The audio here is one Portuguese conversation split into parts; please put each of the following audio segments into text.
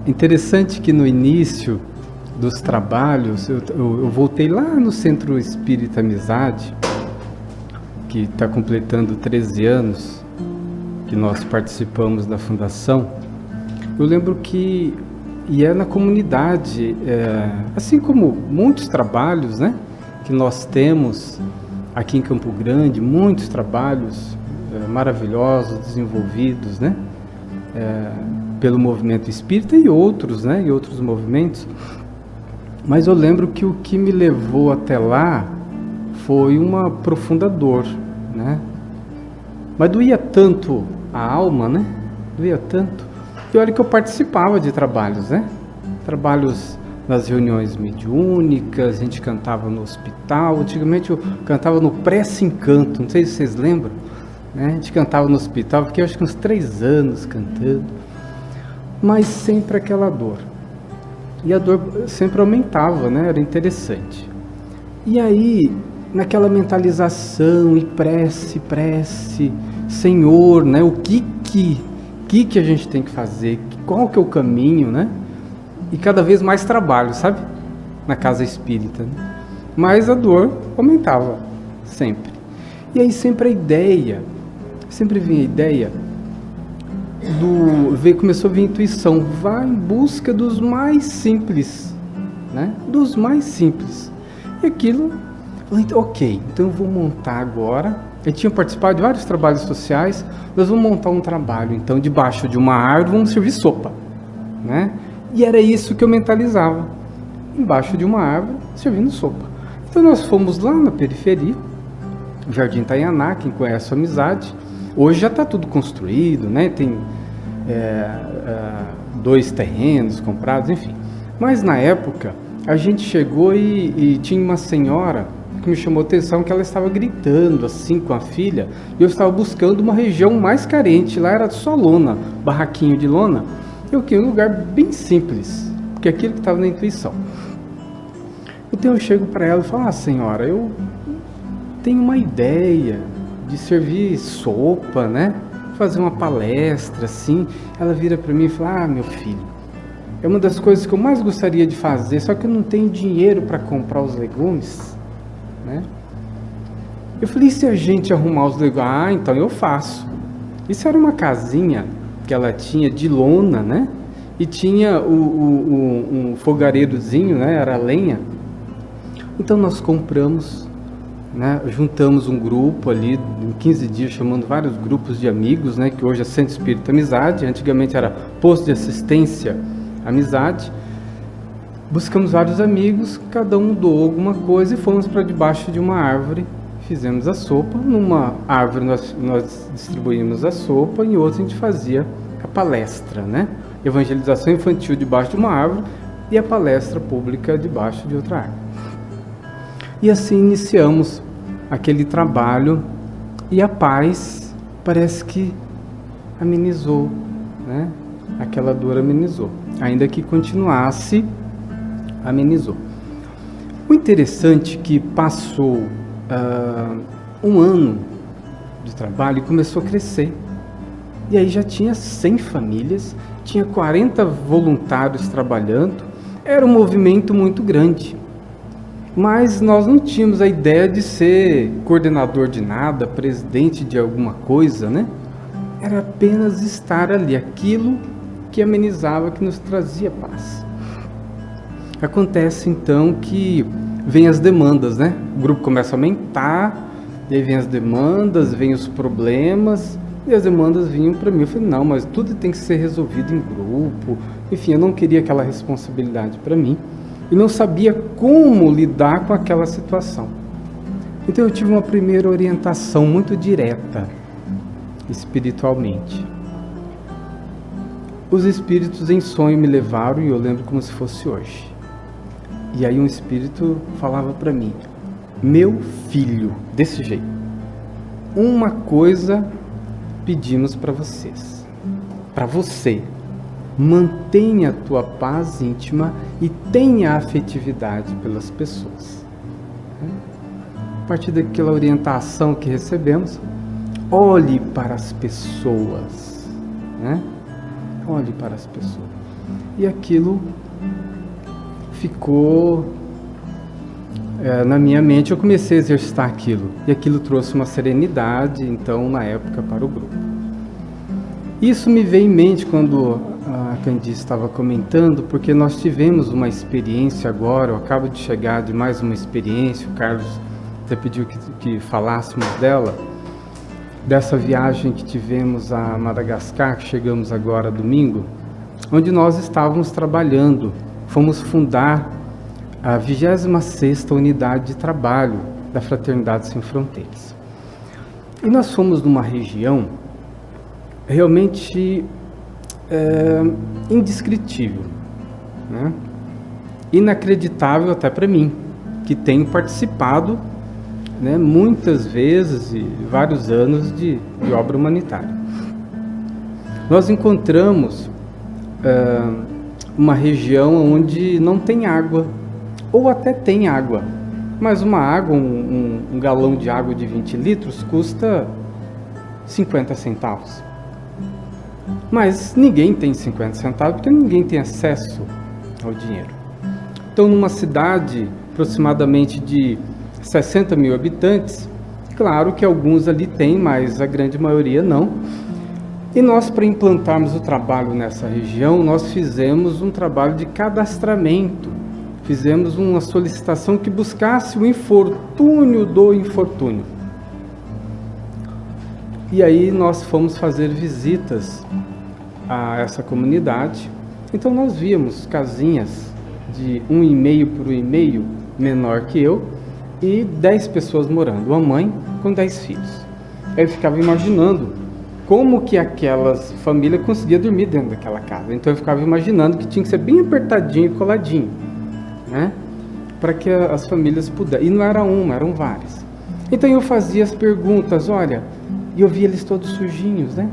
Interessante que no início dos trabalhos, eu voltei lá no Centro Espírita Amizade, que está completando 13 anos, que nós participamos da fundação. Eu lembro que ia na comunidade, assim como muitos trabalhos, né, que nós temos aqui em Campo Grande, muitos trabalhos maravilhosos, desenvolvidos, né, pelo movimento espírita e outros, né, e outros movimentos. Mas eu lembro que o que me levou até lá foi uma profunda dor, né? Mas doía tanto a alma, né? Doía tanto. E olha que eu participava de trabalhos, né? Trabalhos nas reuniões mediúnicas, a gente cantava no hospital. Antigamente eu cantava no Prece Encanto, não sei se vocês lembram, né? A gente cantava no hospital, fiquei acho que uns 3 anos cantando. Mas sempre aquela dor. E a dor sempre aumentava, né? Era interessante. E aí, naquela mentalização e prece, Senhor, né? O que a gente tem que fazer? Qual que é o caminho, né? E cada vez mais trabalho, sabe? Na casa espírita, né? Mas a dor aumentava, sempre. E aí sempre vinha a ideia começou a vir a intuição, vai em busca dos mais simples, né? Dos mais simples. E aquilo, ok, então eu vou montar agora. Eu tinha participado de vários trabalhos sociais, nós vamos montar um trabalho, então, debaixo de uma árvore, vamos servir sopa, né? E era isso que eu mentalizava, embaixo de uma árvore, servindo sopa. Então nós fomos lá na periferia, Jardim Itanhaná, quem conhece a Amizade. Hoje já está tudo construído, né? Tem 2 terrenos comprados, enfim. Mas na época, a gente chegou e tinha uma senhora que me chamou a atenção, que ela estava gritando assim com a filha, e eu estava buscando uma região mais carente. Lá era só lona, barraquinho de lona. Eu queria um lugar bem simples, porque aquilo que estava na intuição. Então eu chego para ela e falo, senhora, eu tenho uma ideia de servir sopa, né? Fazer uma palestra, assim. Ela vira para mim e fala, meu filho, é uma das coisas que eu mais gostaria de fazer, só que eu não tenho dinheiro para comprar os legumes, né? Eu falei, e se a gente arrumar os legumes? Então eu faço. Isso era uma casinha que ela tinha de lona, né? E tinha um fogareirozinho, né? Era lenha. Então nós compramos, né? Juntamos um grupo ali, em 15 dias, chamando vários grupos de amigos, né? Que hoje é Centro Espírita Amizade, antigamente era Posto de Assistência Amizade. Buscamos vários amigos, cada um doou alguma coisa e fomos para debaixo de uma árvore, fizemos a sopa. Numa árvore nós distribuímos a sopa, em outra a gente fazia a palestra, né? Evangelização infantil debaixo de uma árvore e a palestra pública debaixo de outra árvore. E assim iniciamos aquele trabalho e a paz parece que amenizou, né? Aquela dor amenizou, ainda que continuasse, amenizou. O interessante é que passou 1 ano de trabalho e começou a crescer. E aí já tinha 100 famílias, tinha 40 voluntários trabalhando, era um movimento muito grande. Mas nós não tínhamos a ideia de ser coordenador de nada, presidente de alguma coisa, né? Era apenas estar ali, aquilo que amenizava, que nos trazia paz. Acontece então que vem as demandas, né? O grupo começa a aumentar, e aí vem as demandas, vem os problemas, e as demandas vinham para mim. Eu falei, não, mas tudo tem que ser resolvido em grupo. Enfim, eu não queria aquela responsabilidade para mim. E não sabia como lidar com aquela situação. Então eu tive uma primeira orientação muito direta, espiritualmente. Os espíritos em sonho me levaram, e eu lembro como se fosse hoje. E aí um espírito falava para mim, meu filho, desse jeito, uma coisa pedimos para vocês, para você, mantenha a tua paz íntima e tenha afetividade pelas pessoas. A partir daquela orientação que recebemos, olhe para as pessoas, né? Olhe para as pessoas. e aquilo ficou na minha mente. Eu comecei a exercitar aquilo, e aquilo trouxe uma serenidade, então, na época, para o grupo. Isso me veio em mente quando a Candice estava comentando, porque nós tivemos uma experiência agora, eu acabo de chegar de mais uma experiência, o Carlos até pediu que falássemos dela, dessa viagem que tivemos a Madagascar, que chegamos agora domingo, onde nós estávamos trabalhando, fomos fundar a 26ª Unidade de Trabalho da Fraternidade Sem Fronteiras. E nós fomos numa região realmente indescritível, né? Inacreditável até para mim, que tenho participado, né, muitas vezes e vários anos de obra humanitária. Nós encontramos uma região onde não tem água, ou até tem água, mas uma água, um galão de água de 20 litros custa 50 centavos. Mas ninguém tem 50 centavos, porque ninguém tem acesso ao dinheiro. Então, numa cidade aproximadamente de 60 mil habitantes, claro que alguns ali têm, mas a grande maioria não. E nós, para implantarmos o trabalho nessa região, nós fizemos um trabalho de cadastramento, fizemos uma solicitação que buscasse o infortúnio do infortúnio. E aí nós fomos fazer visitas a essa comunidade. Então nós víamos casinhas de 1,5 por 1,5, menor que eu, e 10 pessoas morando, uma mãe com 10 filhos. Aí eu ficava imaginando como que aquelas famílias conseguiam dormir dentro daquela casa. Então eu ficava imaginando que tinha que ser bem apertadinho e coladinho, né? Para que as famílias pudessem. E não era uma, eram várias. Então eu fazia as perguntas, olha, e eu via eles todos sujinhos, né?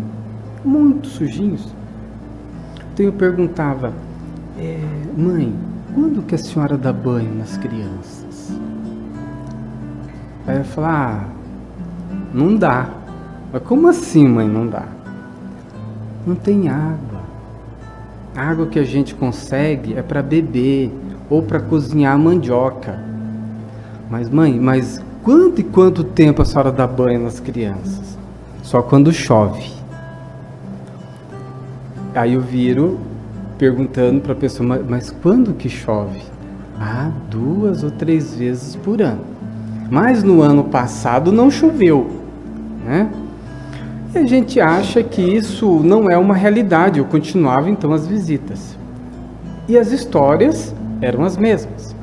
Muito sujinhos. Então eu perguntava, mãe, quando que a senhora dá banho nas crianças? Aí eu falava, não dá. Mas como assim, mãe, não dá? Não tem água. A água que a gente consegue é para beber ou para cozinhar mandioca. Mas mãe, quanto e quanto tempo a senhora dá banho nas crianças? Só quando chove. Aí eu viro perguntando para a pessoa, mas quando que chove? 2 ou 3 vezes por ano. Mas no ano passado não choveu, né? E a gente acha que isso não é uma realidade. Eu continuava então as visitas. E as histórias eram as mesmas.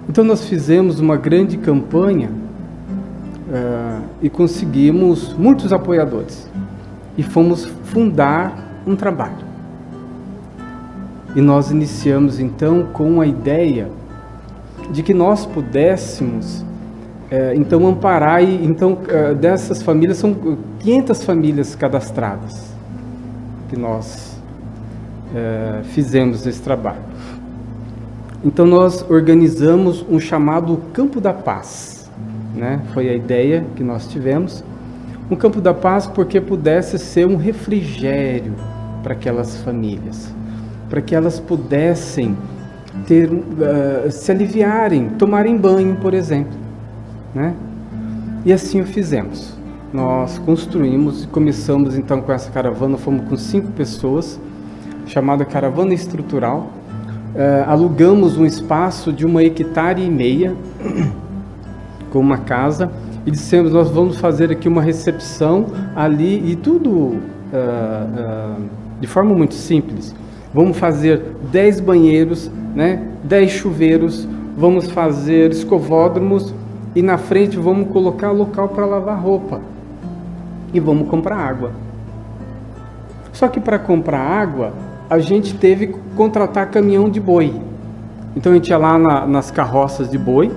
Então nós fizemos uma grande campanha e conseguimos muitos apoiadores. E fomos fundar um trabalho. E nós iniciamos então com a ideia de que nós pudéssemos então amparar, e então dessas famílias, são 500 famílias cadastradas que nós fizemos esse trabalho. Então nós organizamos um chamado Campo da Paz, né? Foi a ideia que nós tivemos, um Campo da Paz, porque pudesse ser um refrigério para aquelas famílias, para que elas pudessem se aliviarem, tomarem banho, por exemplo, né? E assim o fizemos. Nós construímos e começamos então com essa caravana. Fomos com 5 pessoas, chamada Caravana Estrutural. Alugamos um espaço de 1,5 hectares com uma casa e dissemos, nós vamos fazer aqui uma recepção ali, e tudo de forma muito simples. Vamos fazer 10 banheiros, né? 10 chuveiros, vamos fazer escovódromos, e na frente vamos colocar local para lavar roupa. E vamos comprar água. Só que para comprar água, a gente teve que contratar caminhão de boi. Então a gente ia lá nas carroças de boi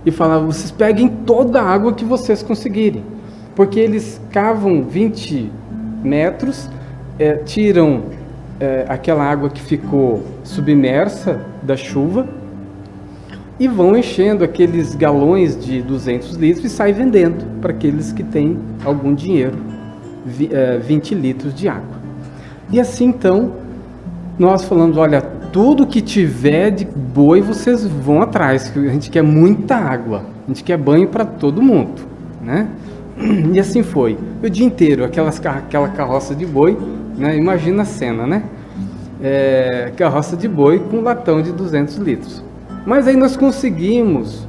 e falava, vocês peguem toda a água que vocês conseguirem. Porque eles cavam 20 metros, tiram aquela água que ficou submersa da chuva, e vão enchendo aqueles galões de 200 litros e saem vendendo para aqueles que têm algum dinheiro, 20 litros de água. E assim então, nós falamos, olha, tudo que tiver de boi vocês vão atrás, que a gente quer muita água, a gente quer banho para todo mundo, né? E assim foi, o dia inteiro, aquela carroça de boi, né? Imagina a cena, né? Carroça de boi com um latão de 200 litros. Mas aí nós conseguimos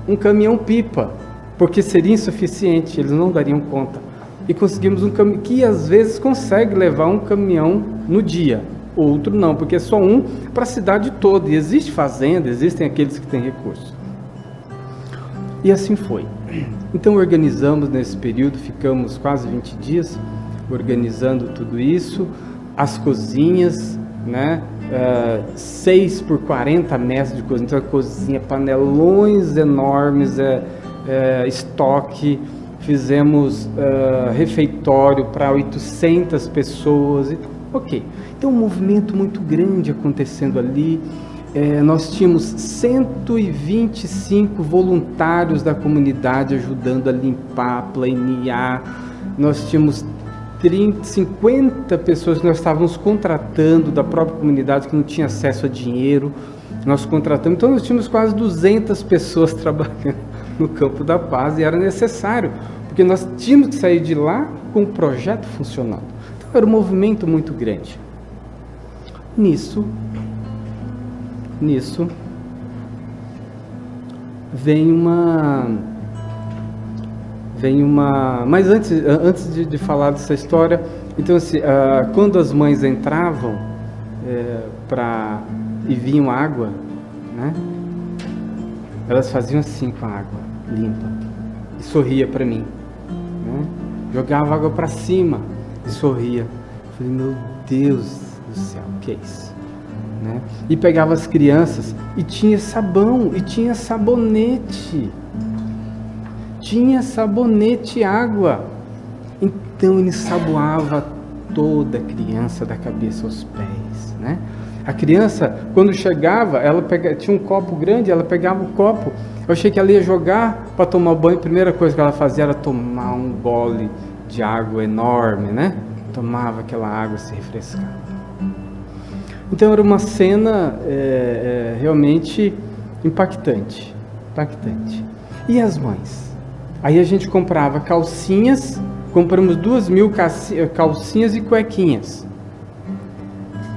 um caminhão-pipa, porque seria insuficiente, eles não dariam conta. E conseguimos um caminhão que às vezes consegue levar um caminhão no dia, outro não, porque é só um para a cidade toda. E existe fazenda, existem aqueles que têm recursos. E assim foi. Então organizamos nesse período, ficamos quase 20 dias organizando tudo isso, as cozinhas, né? 6 por 40 metros de cozinha, então a cozinha, panelões enormes, estoque, fizemos refeitório para 800 pessoas, ok. Então um movimento muito grande acontecendo ali. Nós tínhamos 125 voluntários da comunidade ajudando a limpar, a planear. Nós tínhamos 50 pessoas que nós estávamos contratando da própria comunidade que não tinha acesso a dinheiro. Nós contratamos, então nós tínhamos quase 200 pessoas trabalhando no Campo da Paz e era necessário, porque nós tínhamos que sair de lá com o projeto funcionando. Então era um movimento muito grande. Nisso vem uma... Mas antes de falar dessa história, então assim, quando as mães entravam e vinham água, né, elas faziam assim com a água limpa e sorria para mim, né? Jogava água para cima e sorria. Eu falei, meu Deus do céu, o que é isso? Né? E pegava as crianças e tinha sabão e tinha sabonete. Tinha sabonete e água. Então ele ensaboava toda a criança da cabeça aos pés, né? A criança, quando chegava, tinha um copo grande, ela pegava o copo. Eu achei que ela ia jogar para tomar banho. A primeira coisa que ela fazia era tomar um gole de água enorme, né? Tomava aquela água, se refrescava. Então era uma cena realmente impactante. E as mães? Aí a gente comprava calcinhas, compramos 2.000 calcinhas e cuequinhas.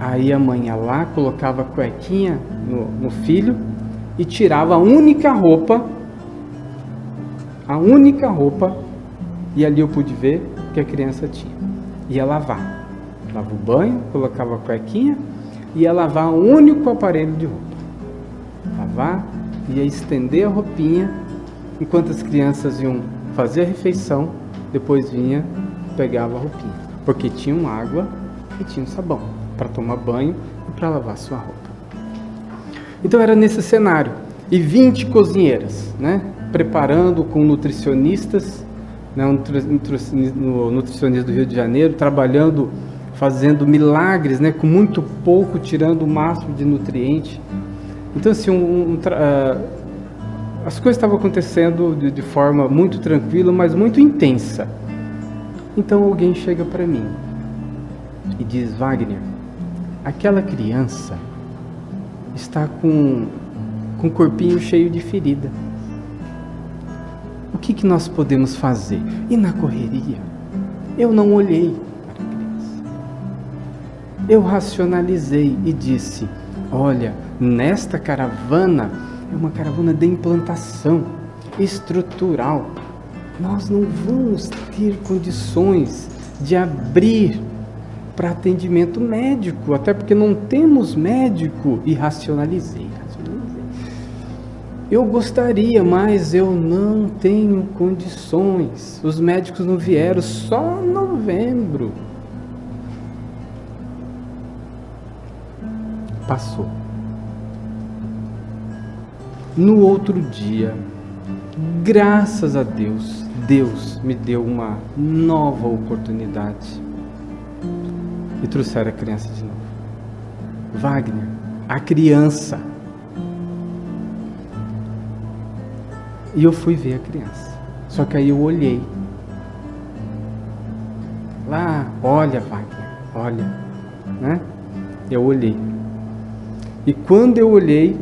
Aí a mãe ia lá, colocava a cuequinha no filho e tirava a única roupa, e ali eu pude ver que a criança tinha. Ia lavar. Lava o banho, colocava a cuequinha, ia lavar o único aparelho de roupa. Lavar, ia estender a roupinha, enquanto as crianças iam fazer a refeição, depois vinha, pegava a roupinha. Porque tinham água e tinham sabão para tomar banho e para lavar sua roupa. Então era nesse cenário. E 20 cozinheiras, né? Preparando com nutricionistas, né? Nutricionista do Rio de Janeiro, trabalhando, fazendo milagres, né? Com muito pouco, tirando o máximo de nutriente. Então assim, as coisas estavam acontecendo de forma muito tranquila, mas muito intensa. Então alguém chega para mim e diz, Wagner, aquela criança está com o corpinho cheio de ferida. O que nós podemos fazer? E na correria, eu não olhei para a criança. Eu racionalizei e disse, olha, nesta caravana, é uma caravana de implantação estrutural. Nós não vamos ter condições de abrir para atendimento médico, até porque não temos médico, e racionalizei. Eu gostaria, mas eu não tenho condições. Os médicos não vieram, só em novembro. Passou. No outro dia, graças a Deus, Deus me deu uma nova oportunidade. E trouxeram a criança de novo. Wagner, a criança. E eu fui ver a criança. Só que aí eu olhei. Lá, olha, Wagner, olha. né? Eu olhei. E quando eu olhei,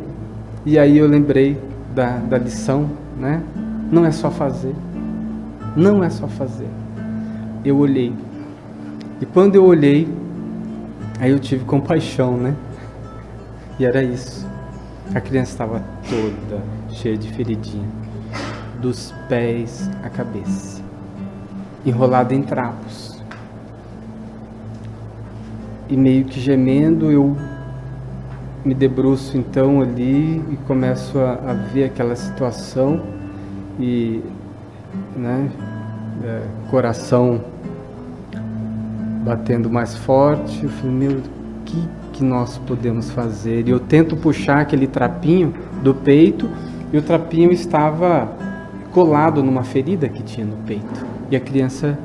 e aí eu lembrei da lição, né? Não é só fazer. Não é só fazer. Eu olhei. E quando eu olhei, aí eu tive compaixão, né? E era isso. A criança estava toda cheia de feridinha, dos pés à cabeça, enrolada em trapos. E meio que gemendo, eu me debruço então ali e começo a ver aquela situação e, né, coração batendo mais forte. Eu falei, meu, que nós podemos fazer? E eu tento puxar aquele trapinho do peito e o trapinho estava colado numa ferida que tinha no peito e a criança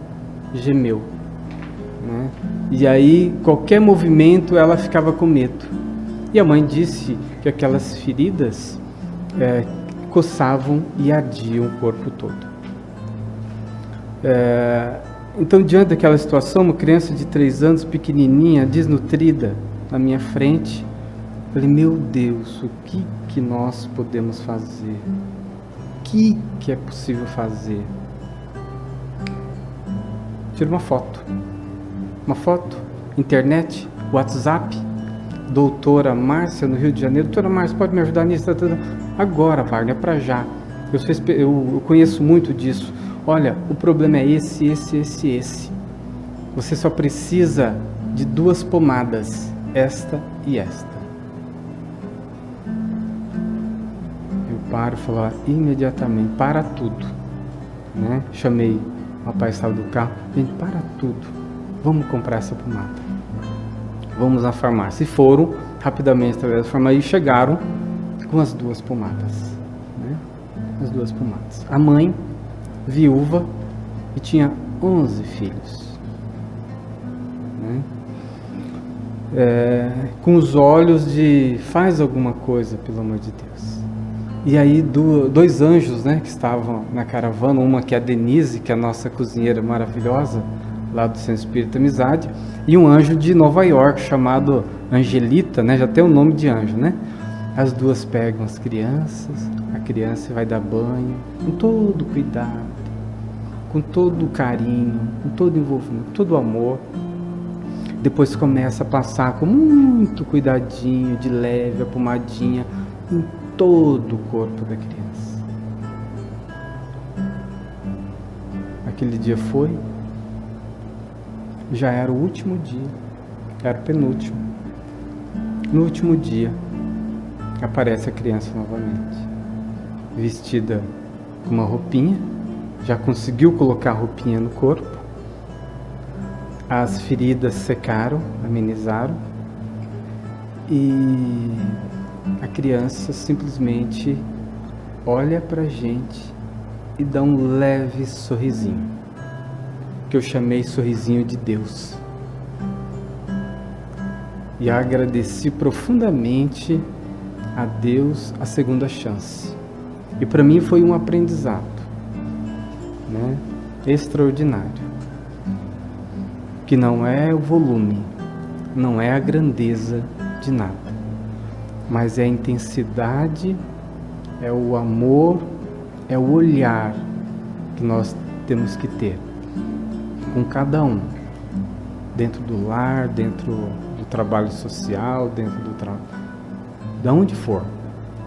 gemeu, né? E aí qualquer movimento ela ficava com medo. E a mãe disse que aquelas feridas coçavam e ardiam o corpo todo. Então, diante daquela situação, uma criança de 3 anos, pequenininha, desnutrida, na minha frente, eu falei, meu Deus, o que nós podemos fazer? O que é possível fazer? Tira uma foto, internet, WhatsApp, doutora Márcia, no Rio de Janeiro. Doutora Márcia, pode me ajudar nisso? Agora, Wagner, é para já. Eu conheço muito disso. Olha, o problema é esse. Você só precisa de 2 pomadas, esta e esta. Eu paro e falo imediatamente, para tudo, né? Chamei o rapaz que estava do carro, gente, para tudo, vamos comprar essa pomada. Vamos na farmácia. E foram rapidamente através da farmácia e chegaram com as 2 pomadas, né? As 2 pomadas. A mãe, viúva, e tinha 11 filhos, né? Com os olhos de faz alguma coisa, pelo amor de Deus. E aí 2 anjos, né, que estavam na caravana, uma que é a Denise, que é a nossa cozinheira maravilhosa, lá do Centro Espírita Amizade, e um anjo de Nova York, chamado Angelita, né? Já tem o nome de anjo, né? As 2 pegam as crianças, a criança vai dar banho, com todo cuidado, com todo carinho, com todo envolvimento, todo amor. Depois começa a passar com muito cuidadinho, de leve, a pomadinha em todo o corpo da criança. Aquele dia foi, já era o último dia, era o penúltimo. No último dia, aparece a criança novamente, vestida com uma roupinha, já conseguiu colocar a roupinha no corpo, as feridas secaram, amenizaram, e a criança simplesmente olha pra gente e dá um leve sorrisinho, que eu chamei sorrisinho de Deus. E agradeci profundamente a Deus a segunda chance. E para mim foi um aprendizado, né, extraordinário. Que não é o volume, não é a grandeza de nada, mas é a intensidade, é o amor, é o olhar que nós temos que ter com cada um, dentro do lar, dentro do trabalho social, dentro do trabalho, de onde for,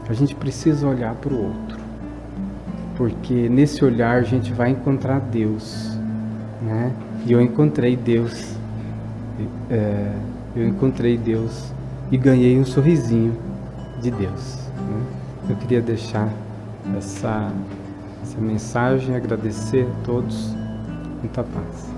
a gente precisa olhar para o outro, porque nesse olhar a gente vai encontrar Deus, né? E eu encontrei Deus, e ganhei um sorrisinho de Deus, né? Eu queria deixar essa mensagem, agradecer a todos, muita paz.